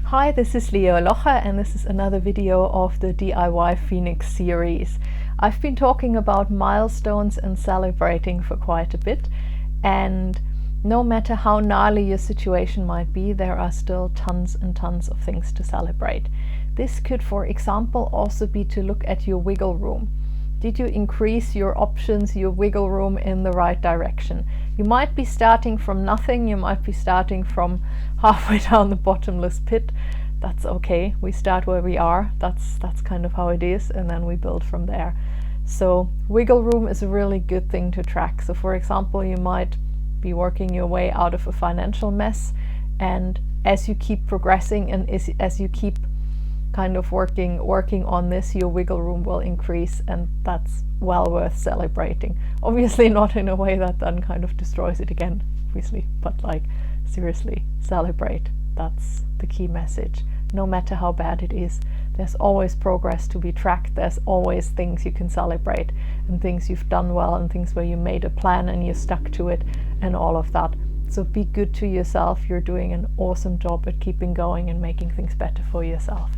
Hi, this is Leo Locher and this is another video of the DIY Phoenix series. I've been talking about milestones and celebrating for quite a bit, and no matter how gnarly your situation might be, there are still tons and tons of things to celebrate. This could, for example, also be to look at your wiggle room. Did you increase your options, your wiggle room in the right direction? You might be starting from nothing, you might be starting from halfway down the bottomless pit. That's okay, we start where we are, that's kind of how it is, and then we build from there. So wiggle room is a really good thing to track. So for example, you might be working your way out of a financial mess, and as you keep progressing and as you keep kind of working on this, your wiggle room will increase, and that's well worth celebrating. Obviously not in a way that then kind of destroys it again, obviously, but like seriously, celebrate. That's the key message. No matter how bad it is, there's always progress to be tracked. There's always things you can celebrate, and things you've done well, and things where you made a plan and you stuck to it, and all of that. So be good to yourself. You're doing an awesome job at keeping going and making things better for yourself.